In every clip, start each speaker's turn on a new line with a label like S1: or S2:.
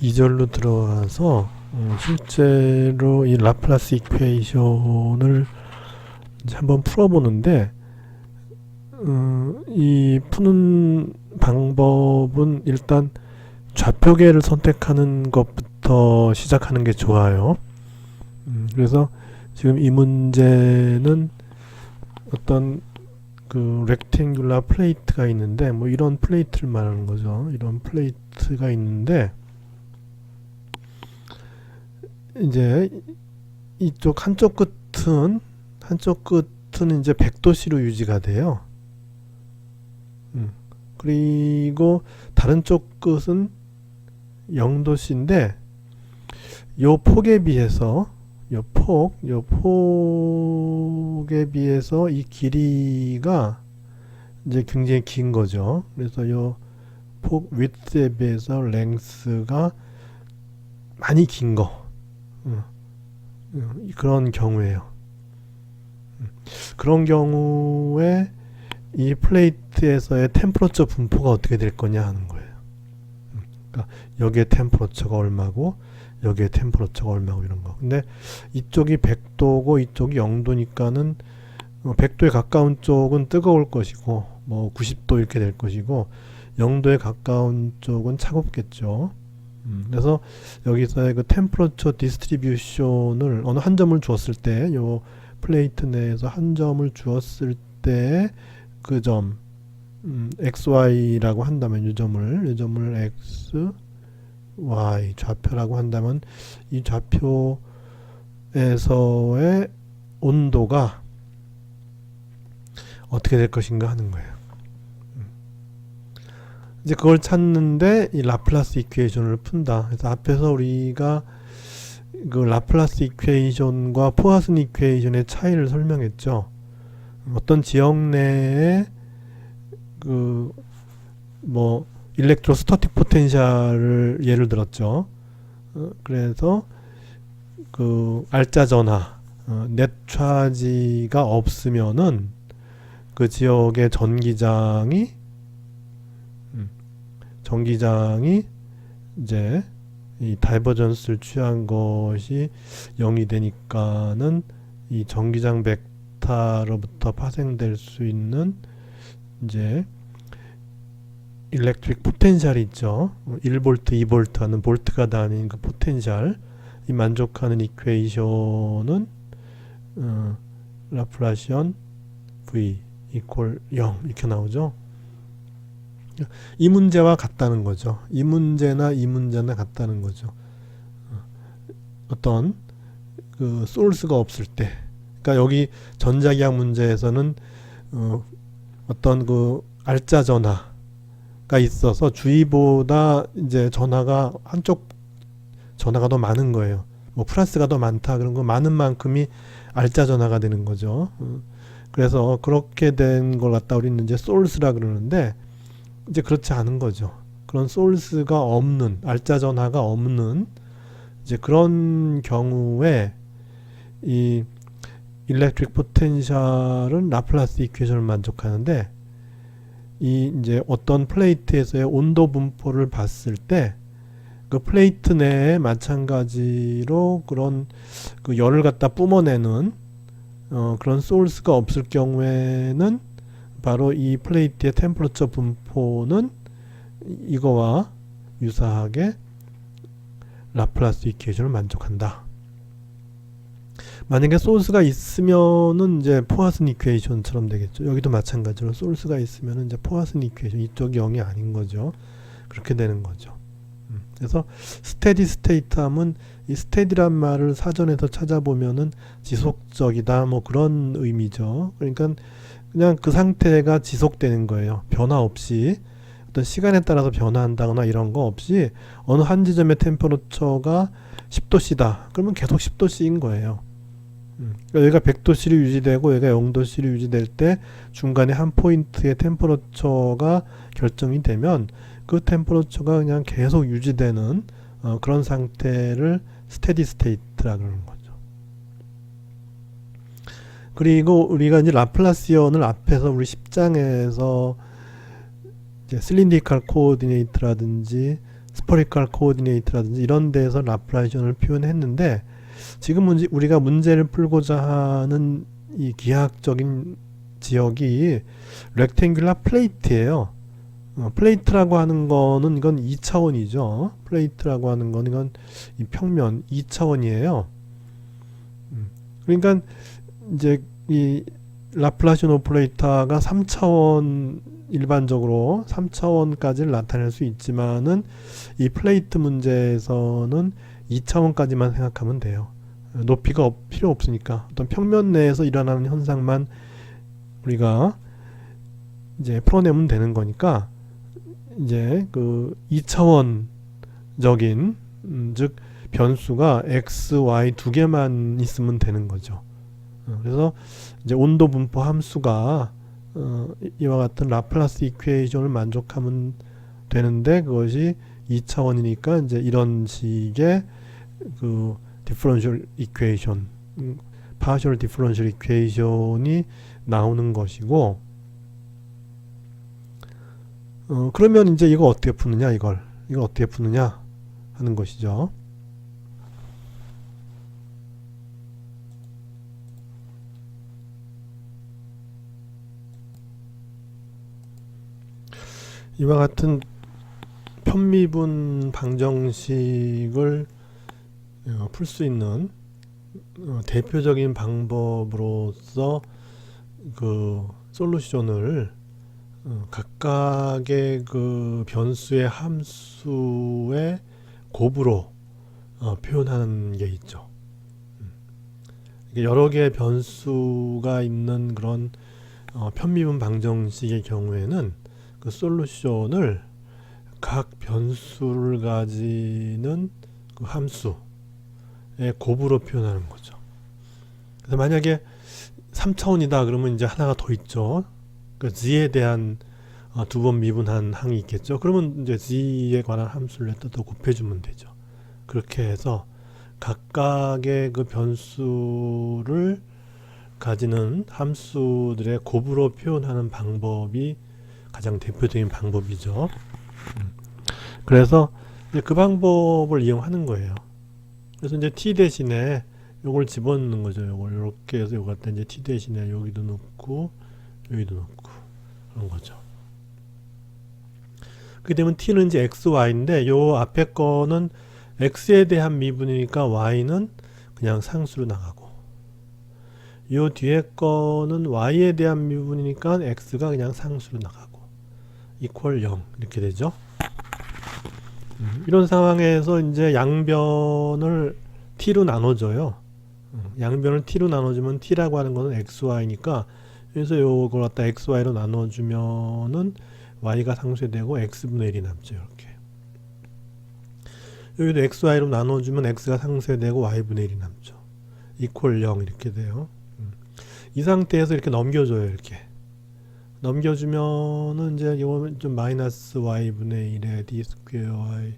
S1: 2절로 들어와서 실제로 이 라플라스 이퀘이션을 이제 한번 풀어보는데 이 푸는 방법은 일단 좌표계를 선택하는 것부터 시작하는 게 좋아요. 그래서 지금 이 문제는 어떤 그 렉탱귤라 플레이트가 있는데 뭐 이런 플레이트를 말하는 거죠. 이런 플레이트가 있는데 이제 이쪽 한쪽 끝은 이제 100도씨로 유지가 돼요. 그리고 다른 쪽 끝은 0도씨인데 요 폭에 비해서 요 폭에 비해서 이 길이가 이제 굉장히 긴 거죠. 그래서 요 폭 위드에 비해서 랭스가 많이 긴 거. 그런 경우에요. 그런 경우에 이 플레이트에서의 템퍼러처 분포가 어떻게 될 거냐 하는 거예요. 그러니까 여기에 템퍼러처가 얼마고 여기에 템퍼러처가 얼마고 이런 거. 근데 이쪽이 100도고 이쪽이 0도니까는 100도에 가까운 쪽은 뜨거울 것이고 뭐 90도 이렇게 될 것이고 0도에 가까운 쪽은 차갑겠죠. 그래서 여기서의 그 템퍼러처 디스트리뷰션을 어느 한 점을 주었을 때 요 플레이트 내에서 한 점을 주었을 때 그 점 XY라고 한다면 이 점을 X, Y 좌표라고 한다면 이 좌표에서의 온도가 어떻게 될 것인가 하는 거예요. 이제 그걸 찾는데 이 라플라스 이퀘이션을 푼다. 그래서 앞에서 우리가 그 라플라스 이퀘이션과 포화슨 이퀘이션의 차이를 설명했죠. 어떤 지역 내에 그 뭐 일렉트로스타틱 포텐셜을 예를 들었죠. 그래서 그 알짜 전하, 넷 차지가 없으면은 그 지역의 전기장이 이제 이 다이버전스를 취한 것이 0이 되니까는 이 전기장 벡터로부터 파생될 수 있는 이제 일렉트릭 포텐셜이 있죠. 1V, 2V 하는 볼트가 다닌 그 포텐셜 이 만족하는 이퀘이션은 라플라시언 V 이퀄 0 이렇게 나오죠. 이 문제와 같다는 거죠. 이 문제나 같다는 거죠. 어떤 그 소스가 없을 때, 그러니까 여기 전자기학 문제에서는 어떤 그 알짜 전하가 있어서 주위보다 이제 전하가 한쪽 전하가 더 많은 거예요. 뭐 플러스가 더 많다 그런 거 많은 만큼이 알짜 전하가 되는 거죠. 그래서 그렇게 된 걸 갖다 우리는 이제 소스라 그러는데. 이제 그렇지 않은 거죠. 그런 소스가 없는 알짜 전하가 없는 이제 그런 경우에 이 일렉트릭 포텐셜은 라플라스 이퀘이션을 만족하는데 이 이제 어떤 플레이트에서의 온도 분포를 봤을 때 그 플레이트 내에 마찬가지로 그런 그 열을 갖다 뿜어내는 그런 소스가 없을 경우에는 바로 이 플레이트의 템퍼러처 분포는 이거와 유사하게 라플라스 이퀘이션을 만족한다. 만약에 소스가 있으면은 이제 포화슨 이퀘이션처럼 되겠죠. 여기도 마찬가지로 소스가 있으면은 이제 포화슨 이퀘이션 이쪽이 0이 아닌 거죠. 그렇게 되는 거죠. 그래서 스테디 스테이트 하면 이 스테디란 말을 사전에서 찾아보면은 지속적이다 뭐 그런 의미죠. 그러니까 그냥 그 상태가 지속되는 거예요. 변화 없이 어떤 시간에 따라서 변화한다거나 이런 거 없이 어느 한 지점의 템퍼러처가 10도씨다. 그러면 계속 10도씨인 거예요. 그러니까 여기가 100도씨로 유지되고 여기가 0도씨로 유지될 때 중간에 한 포인트의 템퍼러처가 결정이 되면 그 템퍼러처가 그냥 계속 유지되는 그런 상태를 스테디 스테이트라 그러는 거죠. 그리고 우리가 이제 라플라시언을 앞에서 우리 10장에서 이제 실린디칼 코오디네이트라든지 스퍼리컬 코오디네이트라든지 이런 데서 라플라시안을 표현했는데, 지금 우리가 문제를 풀고자 하는 이 기하학적인 지역이 렉탱귤라 플레이트예요. 플레이트라고 하는 거는 이건 2차원이죠. 플레이트라고 하는 건 이건 이 평면 2차원이에요. 그러니까 이제 이 라플라시안 오퍼레이터가 3차원, 일반적으로 3차원까지를 나타낼 수 있지만은 이 플레이트 문제에서는 2차원까지만 생각하면 돼요. 높이가 필요 없으니까 어떤 평면 내에서 일어나는 현상만 우리가 이제 풀어내면 되는 거니까, 이제 그 2차원적인 즉 변수가 x, y 두 개만 있으면 되는 거죠. 그래서 이제 온도 분포 함수가 이와 같은 라플라스 이퀘이션을 만족하면 되는데, 그것이 2차원이니까 이제 이런 식의 그 디퍼런셜 이퀘이션, 파셜 디퍼런셜 이퀘이션이 나오는 것이고, 그러면 이제 이거 어떻게 푸느냐, 이거 어떻게 푸느냐 하는 것이죠. 이와 같은 편미분 방정식을 풀 수 있는 대표적인 방법으로서 그 솔루션을 각각의 그 변수의 함수의 곱으로 표현하는 게 있죠. 여러 개의 변수가 있는 그런 편미분 방정식의 경우에는 그 솔루션을 각 변수를 가지는 그 함수의 곱으로 표현하는 거죠. 그래서 만약에 3차원이다 그러면 이제 하나가 더 있죠. 그 g에 대한 두 번 미분한 항이 있겠죠. 그러면 이제 g에 관한 함수를 또 곱해주면 되죠. 그렇게 해서 각각의 그 변수를 가지는 함수들의 곱으로 표현하는 방법이 가장 대표적인 방법이죠. 그래서 이제 그 방법을 이용하는 거예요. 그래서 이제 t 대신에 요걸 집어넣는 거죠. 요걸 이렇게 해서 요거 갖다 이제 t 대신에 여기도 넣고 여기도 넣고 그런 거죠. 그렇게 되면 t는 이제 x, y인데 요 앞에 거는 x에 대한 미분이니까 y는 그냥 상수로 나가고, 요 뒤에 거는 y에 대한 미분이니까 x가 그냥 상수로 나가고, 이퀄 0 이렇게 되죠. 이런 상황에서 이제 양변을 t로 나눠줘요. 양변을 t로 나눠주면 t라고 하는 것은 xy니까, 그래서 요걸 갖다 xy로 나눠주면은 y가 상수에 되고 x분의 1이 남죠. 이렇게 여기도 xy로 나눠주면 x가 상수에 되고 y분의 1이 남죠. 이퀄 0 이렇게 돼요. 이 상태에서 이렇게 넘겨줘요. 이렇게 넘겨주면은 이제 이거는 좀 마이너스 y분의 1에 d 스퀘어 y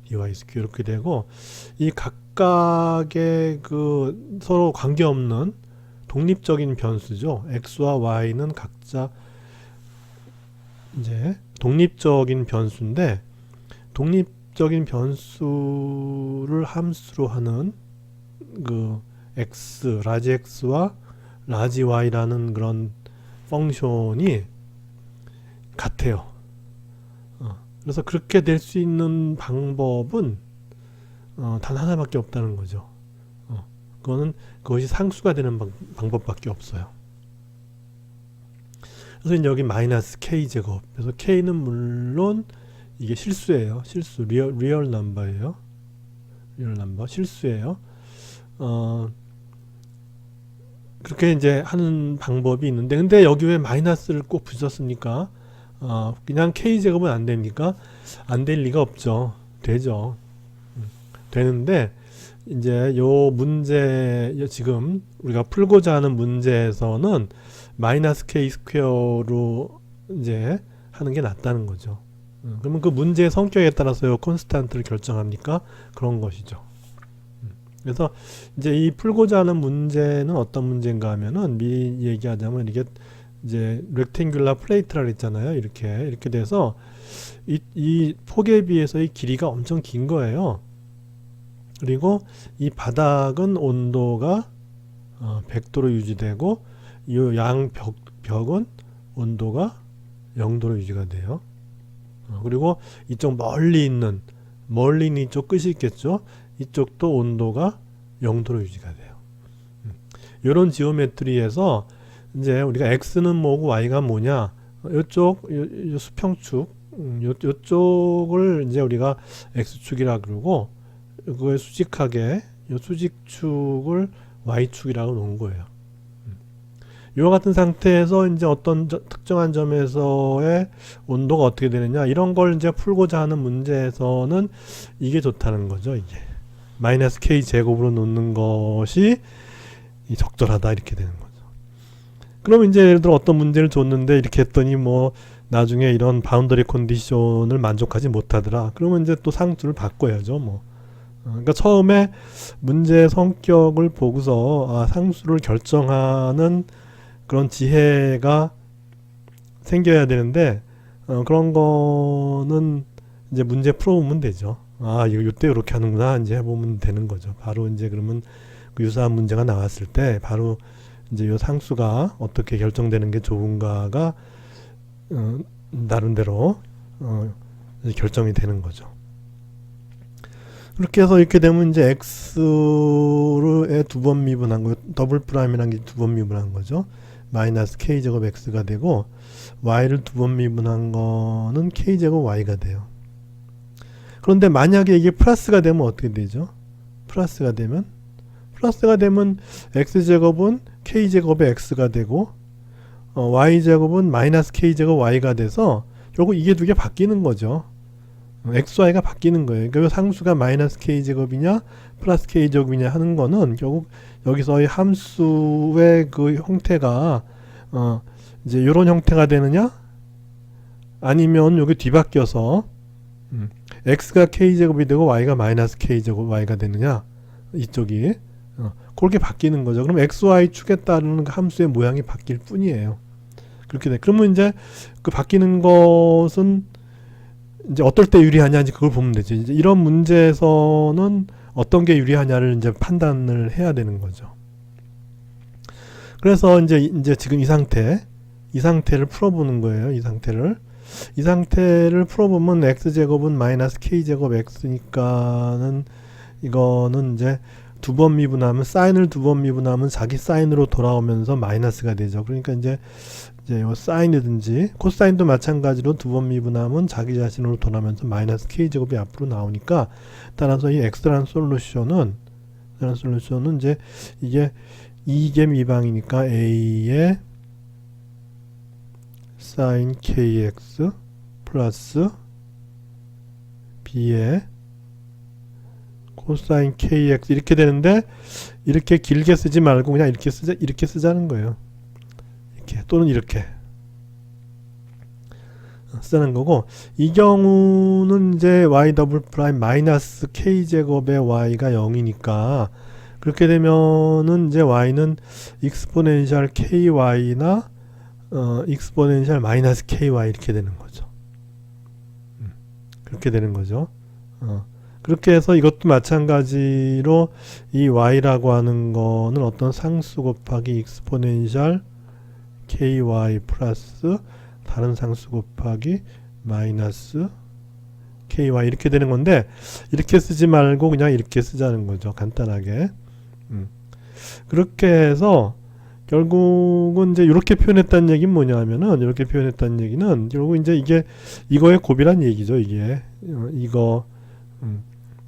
S1: dy 스퀘어 이렇게 되고, 이 각각의 그 서로 관계없는 독립적인 변수죠. x와 y는 각자 이제 독립적인 변수인데, 독립적인 변수를 함수로 하는 그 x, 라지 x와 라지 y라는 그런 펑션이 같아요. 그래서 그렇게 될 수 있는 방법은 단 하나밖에 없다는 거죠. 그것이 상수가 되는 방법밖에 없어요. 그래서 여기 마이너스 k 제곱, 그래서 k는 물론 이게 실수예요. 실수, 리얼 넘버예요. 리얼 넘버, 실수예요. 그렇게 이제 하는 방법이 있는데, 근데 여기 왜 마이너스를 꼭 붙였습니까? 그냥 k제곱은 안 됩니까? 안 될 리가 없죠. 되죠. 되는데, 이제 요 문제, 지금 우리가 풀고자 하는 문제에서는 마이너스 k 스퀘어로 이제 하는 게 낫다는 거죠. 그러면 그 문제의 성격에 따라서 요 콘스탄트를 결정합니까? 그런 것이죠. 그래서 이제 이 풀고자 하는 문제는 어떤 문제인가 하면은, 미리 얘기하자면 이게 이제 렉탱귤라 플레이트라 그랬잖아요. 이렇게 돼서 이 폭에 비해서 이 길이가 엄청 긴 거예요. 그리고 이 바닥은 온도가 100도로 유지되고 이 양 벽은 온도가 0도로 유지가 돼요. 그리고 이쪽 멀리 있는 이쪽 끝이 있겠죠. 이쪽도 온도가 0도로 유지가 돼요. 이런 지오메트리에서 이제 우리가 x는 뭐고 y가 뭐냐, 이쪽 요 수평축 요쪽을 이제 우리가 x축이라 그러고, 그거에 수직하게 요 수직축을 y축이라고 놓은 거예요. 이와 같은 상태에서 이제 어떤 특정한 점에서의 온도가 어떻게 되느냐, 이런 걸 이제 풀고자 하는 문제에서는 이게 좋다는 거죠. 이게 마이너스 k 제곱으로 놓는 것이 적절하다, 이렇게 되는 거죠. 그럼 이제 예를 들어 어떤 문제를 줬는데 이렇게 했더니 뭐 나중에 이런 바운더리 컨디션을 만족하지 못하더라. 그러면 이제 또 상수를 바꿔야죠. 뭐 그러니까 처음에 문제 성격을 보고서 상수를 결정하는 그런 지혜가 생겨야 되는데, 그런 거는 이제 문제 풀어보면 되죠. 이때 이렇게 하는구나, 이제 해보면 되는 거죠. 바로 이제 그러면 그 유사한 문제가 나왔을 때 바로 이제 요 상수가 어떻게 결정되는 게 좋은가가 나름대로 결정이 되는 거죠. 그렇게 해서 이렇게 되면 이제 x를 두 번 미분한 거, 더블 프라임이라는 게 두 번 미분한 거죠. 마이너스 k제곱 x가 되고, y를 두 번 미분한 거는 k제곱 y가 돼요. 그런데 만약에 이게 플러스가 되면 어떻게 되죠? 플러스가 되면 x제곱은 k제곱의 x가 되고, y제곱은 마이너스 k제곱 y가 돼서 결국 이게 두 개 바뀌는 거죠. xy가 바뀌는 거예요. 그러니까 상수가 마이너스 k제곱이냐 플러스 k제곱이냐 하는 거는 결국 여기서 이 함수의 그 형태가 이제 이런 형태가 되느냐, 아니면 여기 뒤바뀌어서 x가 k제곱이 되고 y가 마이너스 k제곱 y가 되느냐, 이쪽이 그렇게 바뀌는 거죠. 그럼 xy 축에 따르는 그 함수의 모양이 바뀔 뿐이에요. 그렇게 돼. 그러면 이제 그 바뀌는 것은 이제 어떨 때 유리하냐, 이제 그걸 보면 되지. 이제 이런 문제에서는 어떤 게 유리하냐를 이제 판단을 해야 되는 거죠. 그래서 이제 지금 이 상태를 풀어보는 거예요. 이 상태를 풀어보면 x제곱은 마이너스 k제곱 x니까는 이거는 이제 두 번 미분하면, 사인을 두 번 미분하면 자기 사인으로 돌아오면서 마이너스가 되죠. 그러니까 이제 요 사인이든지 코사인도 마찬가지로 두 번 미분하면 자기 자신으로 돌아오면서 마이너스 k제곱이 앞으로 나오니까, 따라서 이 x라는 솔루션은 이제 이게 2개 미방이니까 a의 사인 kx 플러스 b의 코사인 kx 이렇게 되는데, 이렇게 길게 쓰지 말고 그냥 이렇게 쓰자는 거예요. 이렇게, 또는 이렇게 쓰자는 거고, 이 경우는 이제 y 더블 프라임 마이너스 k 제곱의 y가 0이니까 그렇게 되면은 이제 y는 익스포넨셜 ky나 익스포넨셜 마이너스 ky 이렇게 되는 거죠. 그렇게 되는 거죠. 그렇게 해서 이것도 마찬가지로 이 y라고 하는 거는 어떤 상수 곱하기 익스포넨셜 ky 플러스 다른 상수 곱하기 마이너스 ky 이렇게 되는 건데, 이렇게 쓰지 말고 그냥 이렇게 쓰자는 거죠. 간단하게. 그렇게 해서 결국은 이제 이렇게 표현했다는 얘기는 뭐냐면은, 이렇게 표현했다는 얘기는 결국 이제 이거의 곱이란 얘기죠.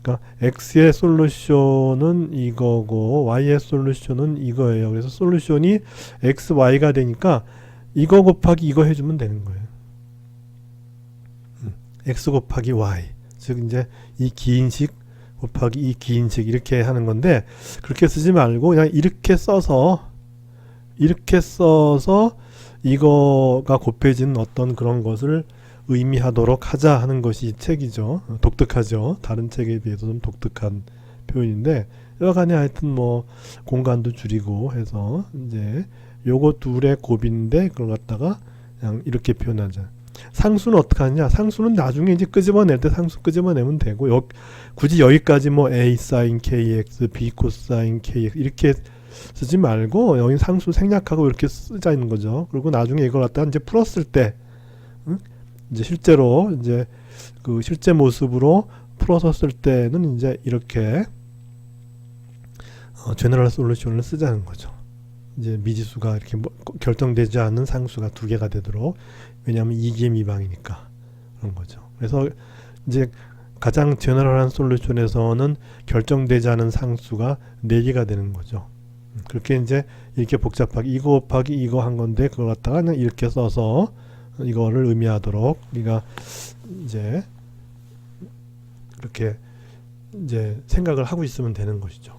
S1: 그러니까 x의 솔루션은 이거고 y의 솔루션은 이거예요. 그래서 솔루션이 x, y가 되니까 이거 곱하기 이거 해주면 되는 거예요. x 곱하기 y, 즉 이제 이 기인식 곱하기 이 기인식 이렇게 하는 건데, 그렇게 쓰지 말고 그냥 이렇게 써서 이거가 곱해지는 어떤 그런 것을 의미하도록 하자 하는 것이 이 책이죠. 독특하죠. 다른 책에 비해서 좀 독특한 표현인데, 여간에 하여튼 뭐 공간도 줄이고 해서 이제 요거 둘의 곱인데 그걸 갖다가 그냥 이렇게 표현하자. 상수는 어떻게 하냐? 상수는 나중에 이제 끄집어낼 때 상수 끄집어내면 되고, 굳이 여기까지 뭐 a sin kx, b cosine kx 이렇게 쓰지 말고 여기 상수 생략하고 이렇게 쓰자는 거죠. 그리고 나중에 이걸 갖다 이제 풀었을 때, 응? 이제 실제로 이제 그 실제 모습으로 풀어서 쓸 때는 이제 이렇게 제너럴 솔루션을 쓰자는 거죠. 이제 미지수가 이렇게 결정되지 않은 상수가 두 개가 되도록. 왜냐하면 이기에 미방이니까 그런 거죠. 그래서 이제 가장 제너럴한 솔루션에서는 결정되지 않은 상수가 4개가 되는 거죠. 그렇게 이제 이렇게 복잡하게 이거 곱하기 이거 한 건데 그걸 갖다가 그냥 이렇게 써서 이거를 의미하도록 우리가 이제 이렇게 이제 생각을 하고 있으면 되는 것이죠.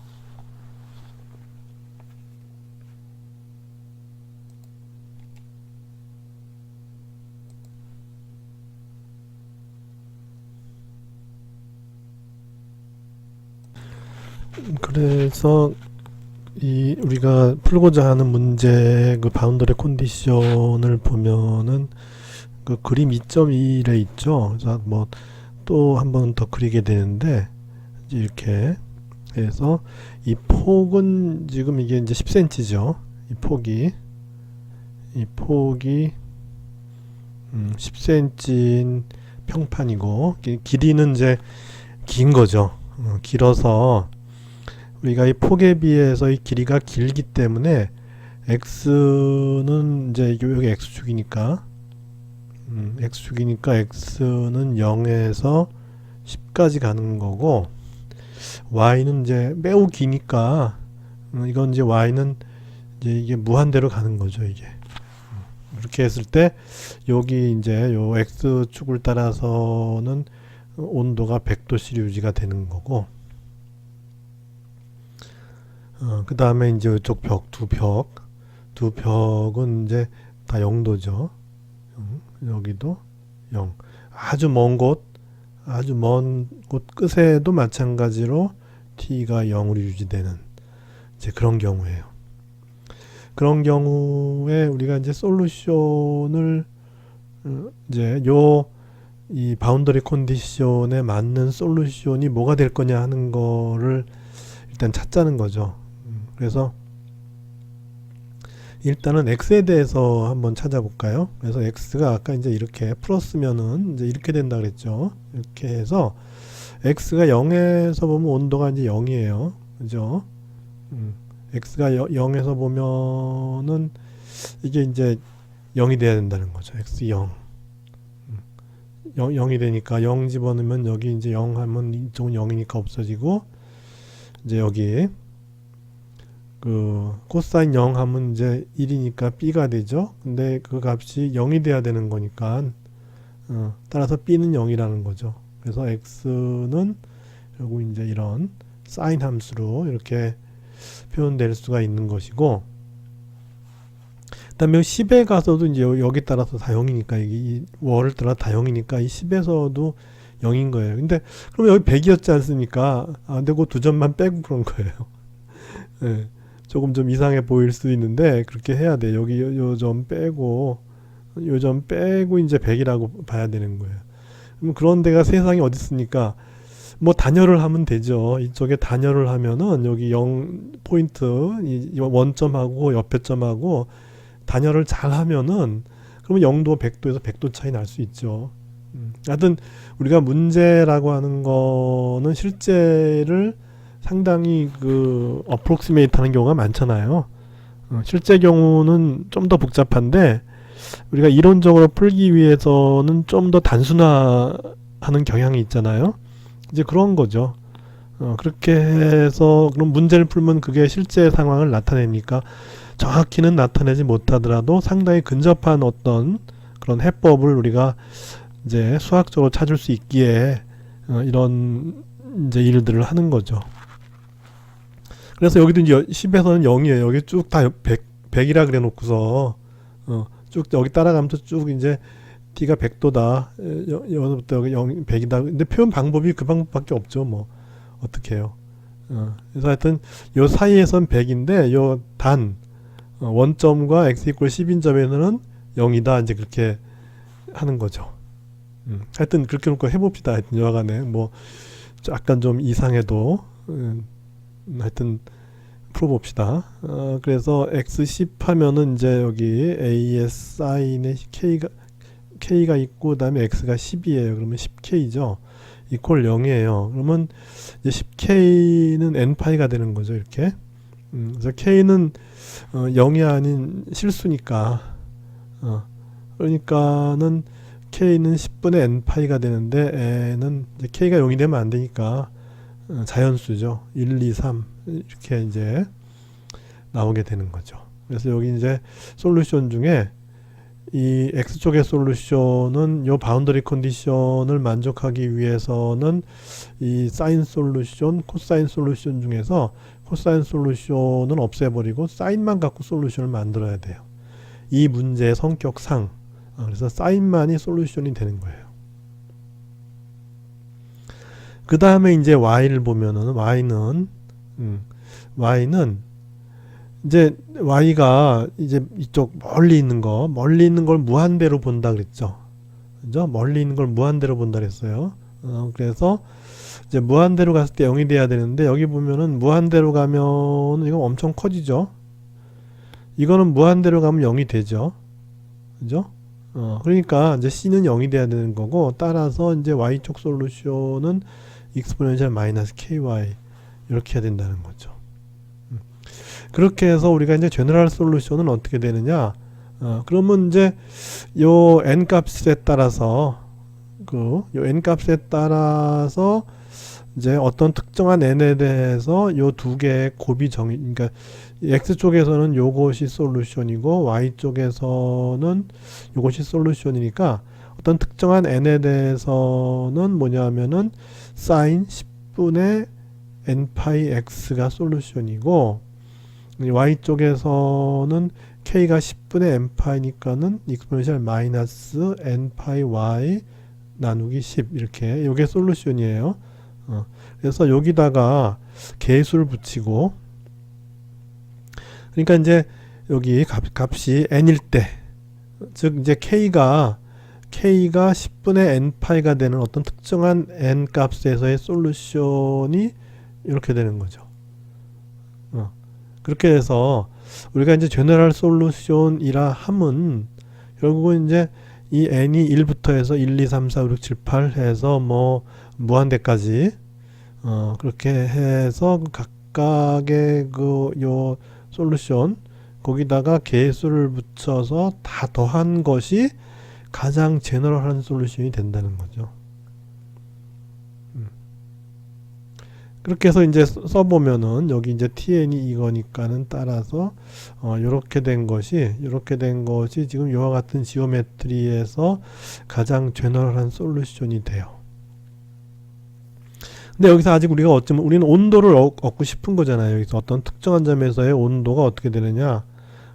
S1: 그래서 이 우리가 풀고자 하는 문제 그 바운더리 컨디션을 보면은 그 그림 2.2에 있죠. 그래서 뭐 또 한 번 더 그리게 되는데 이렇게 해서 이 폭은 지금 이게 이제 10cm죠. 이 폭이 10cm인 평판이고 길이는 이제 긴 거죠. 길어서 우리가 이 폭에 비해서 이 길이가 길기 때문에 x는 이제 여기 x축이니까 x축이니까 x는 0에서 10까지 가는 거고 y는 이제 매우 기니까 이건 이제 y는 이제 이게 무한대로 가는 거죠. 이게 이렇게 했을 때 여기 이제 요 x축을 따라서는 온도가 100도씨 유지가 되는 거고 그 다음에 이제 이쪽 두 벽은 이제 다 0도죠. 여기도 0. 아주 먼 곳 끝에도 마찬가지로 t가 0으로 유지되는 이제 그런 경우예요. 그런 경우에 우리가 이제 솔루션을 이제 이 바운더리 컨디션에 맞는 솔루션이 뭐가 될 거냐 하는 거를 일단 찾자는 거죠. 그래서 일단은 x에 대해서 한번 찾아볼까요? 그래서 x가 아까 이제 이렇게 풀었으면은 이제 이렇게 된다 그랬죠. 이렇게 해서 x가 0에서 보면 온도가 이제 0이에요. 그죠? x가 0에서 보면은 이게 이제 0이 돼야 된다는 거죠. x 0. 0이 되니까 0 집어넣으면 여기 이제 0 하면 이쪽은 0이니까 없어지고 이제 여기 그 코사인 0 하면 이제 1이니까 b가 되죠. 근데 그 값이 0이 돼야 되는 거니까 따라서 b는 0이라는 거죠. 그래서 x는 결국 이제 이런 사인 함수로 이렇게 표현될 수가 있는 것이고 그다음에 10에 가서도 이제 여기 따라서 다 0이니까 이 월을 따라 다 0이니까 이 10에서도 0인 거예요. 근데 그럼 여기 100이었지 않습니까? 근데 그 두 점만 빼고 그런 거예요. 네, 조금 좀 이상해 보일 수 있는데 그렇게 해야 돼. 여기 요 점 빼고 요 점 빼고 이제 100이라고 봐야 되는 거예요. 그럼 그런 데가 세상에 어디 있습니까? 뭐 단열을 하면 되죠. 이쪽에 단열을 하면은 여기 0 포인트 이 원점하고 옆에 점하고 단열을 잘 하면은 그러면 0도 100도에서 100도 차이 날 수 있죠. 하여튼 우리가 문제라고 하는 거는 실제를 상당히 그 어프록시메이트 하는 경우가 많잖아요. 실제 경우는 좀 더 복잡한데 우리가 이론적으로 풀기 위해서는 좀 더 단순화하는 경향이 있잖아요. 이제 그런 거죠. 그렇게 해서 그럼 문제를 풀면 그게 실제 상황을 나타내니까 정확히는 나타내지 못하더라도 상당히 근접한 어떤 그런 해법을 우리가 이제 수학적으로 찾을 수 있기에 이런 이제 일들을 하는 거죠. 그래서 여기도 이제 10에서는 0이에요. 여기 쭉 다 100이라 그래 놓고서 쭉 여기 따라가면서 쭉 이제 t가 100도다. 여기서부터 여기 100이다. 근데 표현 방법이 그 방법밖에 없죠. 뭐 어떻게 해요. 그래서 하여튼 요 사이에선 100인데 요 단 원점과 x 이퀄 10인 점에는 0이다. 이제 그렇게 하는 거죠. 하여튼 그렇게 놓고 해봅시다. 하여튼 여하간에 뭐 약간 좀 이상해도 하여튼 풀어봅시다. 그래서 x10 하면은 이제 여기 ASIN에 K가 있고 그다음에 x가 10이에요. 그러면 10K죠. 이퀄 0이에요. 그러면 이제 10K는 n파이가 되는 거죠. 이렇게. 그래서 K는 0이 아닌 실수니까 그러니까는 K는 10분의 n파이가 되는데 n은 이제 K가 0이 되면 안 되니까 자연수죠. 1, 2, 3 이렇게 이제 나오게 되는 거죠. 그래서 여기 이제 솔루션 중에 이 X쪽의 솔루션은 요 바운더리 컨디션을 만족하기 위해서는 이 사인 솔루션, 코사인 솔루션 중에서 코사인 솔루션은 없애버리고 사인만 갖고 솔루션을 만들어야 돼요. 이 문제의 성격상 그래서 사인만이 솔루션이 되는 거예요. 그 다음에 이제 y를 보면은 y는 이제 y가 이제 이쪽 멀리 있는 걸 무한대로 본다 그랬죠. 그죠? 멀리 있는 걸 무한대로 본다 그랬어요. 그래서 이제 무한대로 갔을 때 0이 돼야 되는데 여기 보면은 무한대로 가면 이거 엄청 커지죠. 이거는 무한대로 가면 0이 되죠. 그죠? 그러니까 이제 c는 0이 돼야 되는 거고 따라서 이제 y쪽 솔루션은 exponential 마이너스 ky 이렇게 해야 된다는 거죠. 그렇게 해서 우리가 이제 제너럴 솔루션은 어떻게 되느냐? 그러면 이제 요 n 값에 따라서 요 n 값에 따라서 이제 어떤 특정한 n에 대해서 요 두 개의 곱이 그러니까 x 쪽에서는 요것이 솔루션이고 y 쪽에서는 요것이 솔루션이니까 어떤 특정한 n에 대해서는 뭐냐면은 sin 10분의 n파이 x가 솔루션이고 y 쪽에서는 k가 10분의 n파이니까는 exponential 마이너스 n파이 y 나누기 10 이렇게 요게 솔루션이에요. 그래서 여기다가 개수를 붙이고 그러니까 이제 여기 값이 n일 때 즉 이제 k가 10분의 n파이가 되는 어떤 특정한 n 값에서의 솔루션이 이렇게 되는 거죠. 그렇게 해서 우리가 이제 제너럴 솔루션이라 함은 결국은 이제 이 n이 1부터 해서 1, 2, 3, 4, 5, 6, 7, 8 해서 뭐 무한대까지 그렇게 해서 각각의 요 솔루션 거기다가 개수를 붙여서 다 더한 것이 가장 제너럴한 솔루션이 된다는 거죠. 그렇게 해서 이제 써보면은 여기 이제 tn이 이거니까는 따라서 요렇게 된 것이 지금 이와 같은 지오메트리에서 가장 제너럴한 솔루션이 돼요. 근데 여기서 아직 우리가 어쩌면 우리는 온도를 얻고 싶은 거잖아요. 여기서 어떤 특정한 점에서의 온도가 어떻게 되느냐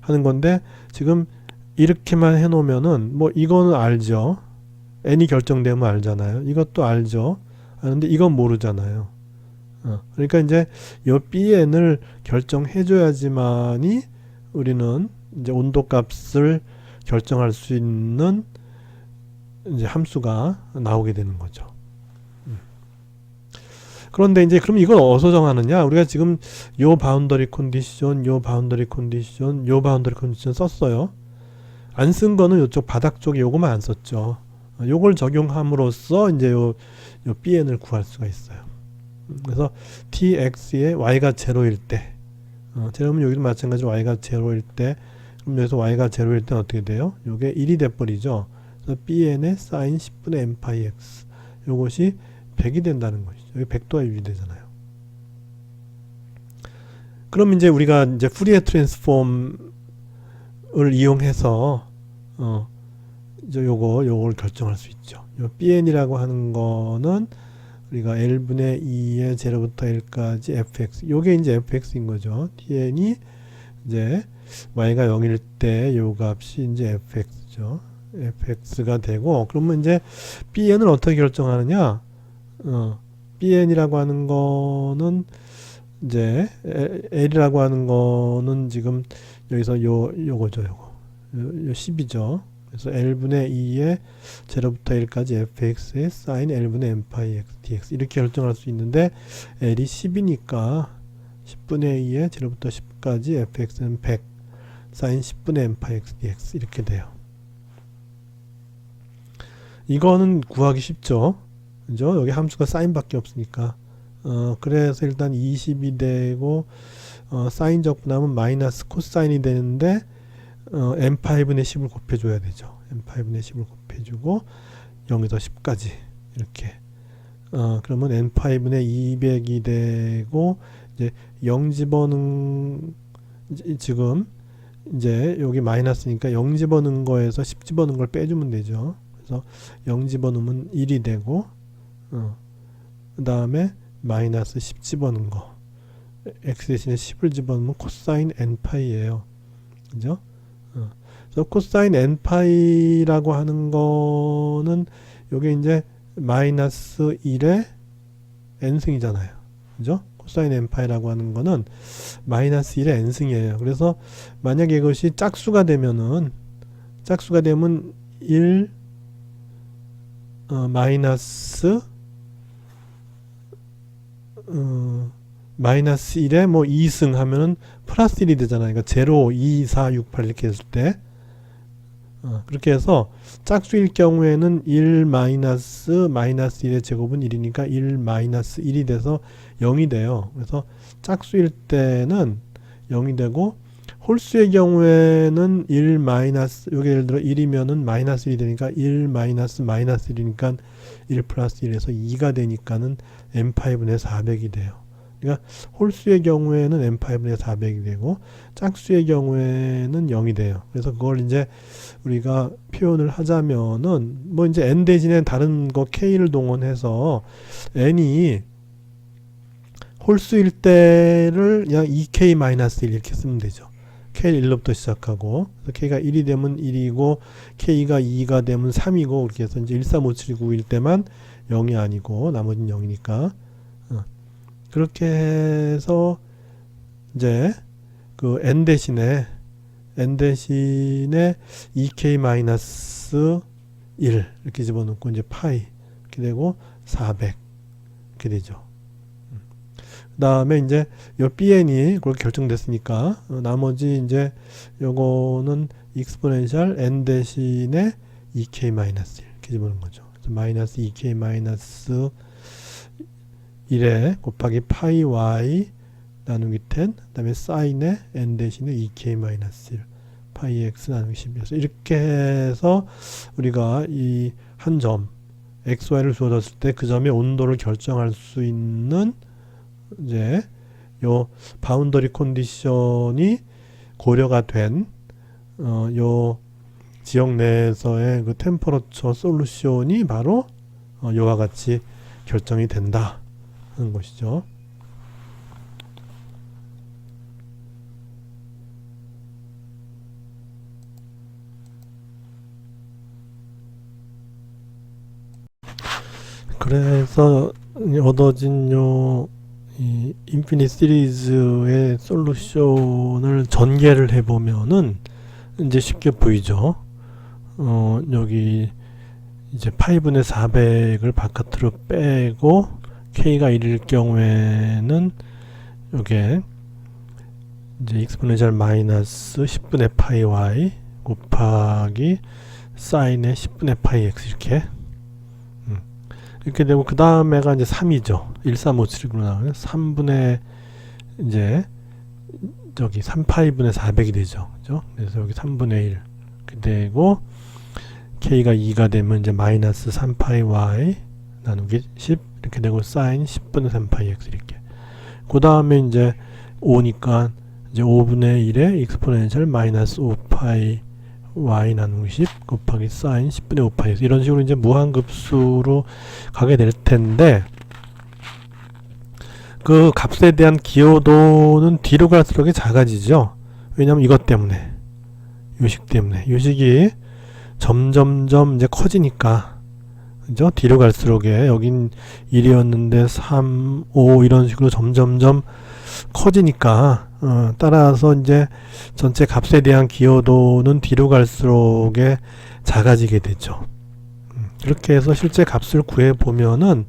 S1: 하는 건데 지금 이렇게만 해놓으면은 뭐 이거는 알죠. n이 결정되면 알잖아요. 이것도 알죠. 아는데 이건 모르잖아요. 그러니까 이제 요 bn을 결정해 줘야지만이 우리는 이제 온도 값을 결정할 수 있는 이제 함수가 나오게 되는 거죠. 그런데 이제 그럼 이걸 어디서 정하느냐? 우리가 지금 요 바운더리 컨디션, 요 바운더리 컨디션, 요 바운더리 컨디션 썼어요. 안 쓴 거는 요쪽 바닥 쪽에 요거만 안 썼죠. 요걸 적용함으로써 이제 요 bn을 구할 수가 있어요. 그래서 tx에 y가 0일 때 제로면 여기도 마찬가지로 y가 0일 때 그럼 여기서 y가 0일 때는 어떻게 돼요? 요게 1이 돼버리죠. 그래서 bn의 sin 10분의 n파이 x 요것이 100이 된다는 것이죠. 여기 100도가 유지되잖아요. 그럼 이제 우리가 이제 푸리에 트랜스폼을 이용해서 이제 요걸 결정할 수 있죠. 요 bn이라고 하는 거는 우리가 L분의 2의 0부터 L까지 fx 요게 이제 fx인 거죠. tn이 이제 y가 0일 때 요 값이 이제 fx죠. fx가 되고 그러면 이제 bn을 어떻게 결정하느냐? bn이라고 하는 거는 이제 L이라고 하는 거는 지금 여기서 요거죠. 요거 10이죠. 그래서 L분의 2의 0부터 1까지 fx의 sin L분의 n파이 x dx 이렇게 결정할 수 있는데 L이 10이니까 10분의 2의 0부터 10까지 fx는 100 sin 10분의 n파이 x dx 이렇게 돼요. 이거는 구하기 쉽죠. 그죠? 여기 함수가 사인밖에 없으니까. 그래서 일단 20이 되고 사인 적분하면 마이너스 코사인이 되는데 n파이분의 10을 곱해줘야 되죠. n파이분의 10을 곱해주고 0에서 10까지 이렇게 그러면 n파이분의 200이 되고 이제 0 집어넣은 지금 이제 여기 마이너스니까 0 집어넣은 거에서 10 집어넣은 걸 빼주면 되죠. 그래서 0 집어넣으면 1이 되고 그 다음에 마이너스 10 집어넣은 거 x 대신에 10을 집어넣으면 코사인 n파이예요. 그죠? 그래서 코사인 n파이라고 하는 거는 요게 이제 마이너스 1의 n승이잖아요. 그죠? 코사인 n파이라고 하는 거는 마이너스 1의 n승이에요. 그래서 만약에 이것이 짝수가 되면 1 마이너스 1에 뭐 2승 하면은 플러스 1이 되잖아요. 그러니까 0, 2, 4, 6, 8 이렇게 했을 때 그렇게 해서 짝수일 경우에는 1 마이너스 1의 제곱은 1이니까 1 마이너스 1이 돼서 0이 돼요. 그래서 짝수일 때는 0이 되고 홀수의 경우에는 1 마이너스 여기 예를 들어 1이면은 마이너스 1이 되니까 1 마이너스 1이니까 1 플러스 1에서 2가 되니까는 n파이분의 400이 돼요. 그러니까 홀수의 경우에는 n파이분의 400이 되고 짝수의 경우에는 0이 돼요. 그래서 그걸 이제 우리가 표현을 하자면은 뭐 이제 n 대신에 다른 거 k를 동원해서 n이 홀수일 때를 그냥 2k-1 이렇게 쓰면 되죠. k를 1로부터 시작하고 k가 1이 되면 1이고 k가 2가 되면 3이고 그렇게 해서 이제 1, 3, 5, 7, 9일 때만 0이 아니고 나머지는 0이니까 그렇게 해서 이제 그 n 대신에 2k-1 이렇게 집어넣고 이제 파이 이렇게 되고 400 이렇게 되죠. 그 다음에 이제 요 bn이 그렇게 결정됐으니까 나머지 이제 요거는 익스포넨셜 n 대신에 2k-1 이렇게 집어넣는 거죠. 그래서 마이너스 2k-1에 곱하기 파이 y 나누기 10 그 다음에 사인에 n 대신에 2k-1 파이 x 나누기 10이어서 이렇게 해서 우리가 이 한 점 xy를 주어졌을 때 그 점의 온도를 결정할 수 있는 이제 요 바운더리 컨디션이 고려가 된 요 지역 내에서의 그 템퍼러처 솔루션이 바로 요와 같이 결정이 된다 하는 것이죠. 그래서 얻어진 요 이 인피니트 시리즈의 솔루션을 전개를 해보면은 이제 쉽게 보이죠. 여기 이제 파이분의 400을 바깥으로 빼고 k가 1일 경우에는 요게 이제 익스포넨셜 마이너스 10분의 파이 y 곱하기 사인의 10분의 파이 x 이렇게 되고 그 다음에가 이제 3이죠. 1, 3, 5, 7으로 나오면 3분의 이제 저기 3파이분의 400이 되죠. 그죠? 그래서 여기 3분의 1 이렇게 되고 k가 2가 되면 이제 마이너스 3파이 y 나누기 10 이렇게 되고 사인 10분의 3파이 x 이렇게. 그 다음에 이제 5니까 이제 5분의 1에 익스포넨셜 마이너스 5파이 y 나누기 10 곱하기 사인 10분의 5파이 이런 식으로 이제 무한급수로 가게 될 텐데 그 값에 대한 기여도는 뒤로 갈수록 작아지죠. 왜냐면 이것 때문에 요식 때문에 요식이 점점점 이제 커지니까 그죠? 뒤로 갈수록에 여긴 1이었는데 3, 5 이런 식으로 점점점 커지니까 따라서 이제 전체 값에 대한 기여도는 뒤로 갈수록에 작아지게 되죠. 그렇게 해서 실제 값을 구해 보면은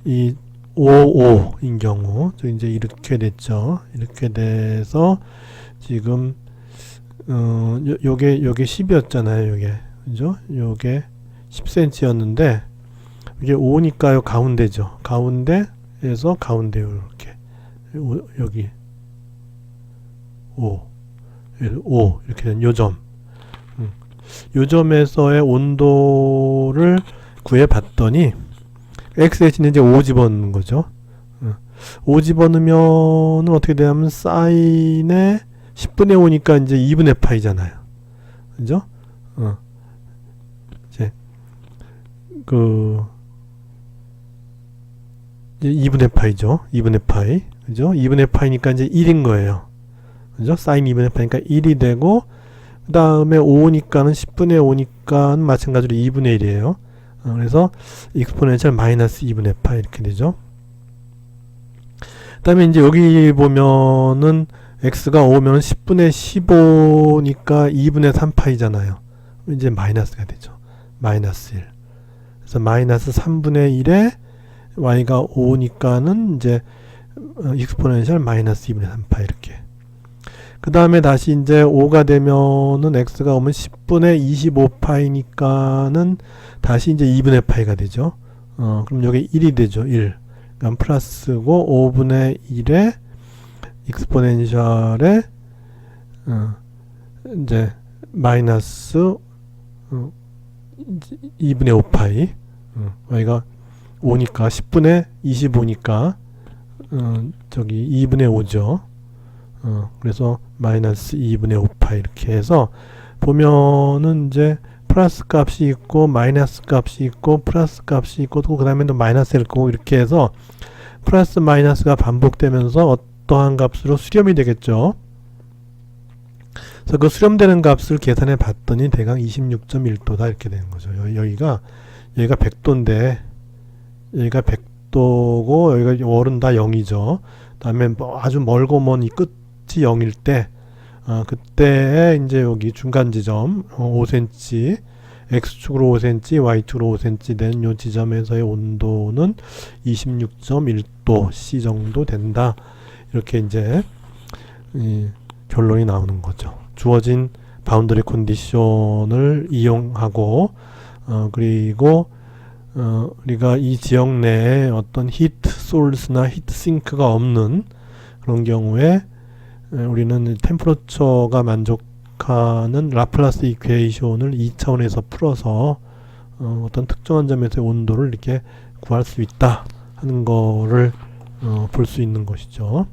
S1: 이 55인 경우 이제 이렇게 됐죠. 이렇게 돼서 지금 요게 10이었잖아요. 요게 그죠? 요게 10cm였는데 이게 5니까요. 가운데죠. 가운데에서 가운데요. 이렇게 여기 5 이렇게 된 요점. 요점에서의 온도를 구해 봤더니 x 대신에 이제 5 집어넣는 거죠. 5 집어넣으면 어떻게 되냐면 사인의 10분의 5니까 이제 2분의 파이잖아요. 그죠? 이제 이제 2분의 파이죠. 2분의 파이. 그죠? 2분의 파이니까 이제 1인 거예요. 그죠? 사인 2분의 파이니까 1이 되고, 그 다음에 5니까는 10분의 5니까는 마찬가지로 2분의 1이에요. 그래서 익스포넨셜 마이너스 2분의 파이 이렇게 되죠. 그 다음에 이제 여기 보면은 x가 5면 10분의 15니까 2분의 3파이잖아요. 이제 마이너스가 되죠. 마이너스 1. 그래서 마이너스 3분의 1에 y가 5니까는 이제 익스포넨셜 마이너스 2분의 3파이 이렇게. 그 다음에 다시 이제 5가 되면은 x가 오면 10분의 25파이니까는 다시 이제 2분의 파이가 되죠. 그럼 여기 1이 되죠. 1. 그럼 플러스고 5분의 1에 익스포넨셜에 이제 마이너스 2분의 5파이. y가 5니까 10분의 25니까 저기 2분의 5죠. 그래서 마이너스 2분의 5파이 이렇게 해서 보면은 이제 플러스 값이 있고 마이너스 값이 있고 플러스 값이 있고 또 그 다음에 또 마이너스일 거고 이렇게 해서 플러스 마이너스가 반복되면서 어떠한 값으로 수렴이 되겠죠. 그래서 그 수렴되는 값을 계산해 봤더니 대강 26.1도다 이렇게 되는 거죠. 여기가 100도인데 여기가 100도고 여기가 월은 다 0이죠. 그 다음에 뭐 아주 멀고 먼 이 끝이 0일 때 그때에 이제 여기 중간 지점 5cm x축으로 5cm y축으로 5cm 된 요 지점에서의 온도는 26.1도 C 정도 된다. 이렇게 이제 결론이 나오는 거죠. 주어진 바운더리 컨디션을 이용하고 그리고 우리가 이 지역 내에 어떤 히트 소스나 히트 싱크가 없는 그런 경우에 우리는 템퍼러처가 만족하는 라플라스 이퀘이션을 2차원에서 풀어서 어떤 특정한 점에서의 온도를 이렇게 구할 수 있다 하는 거를 볼 수 있는 것이죠.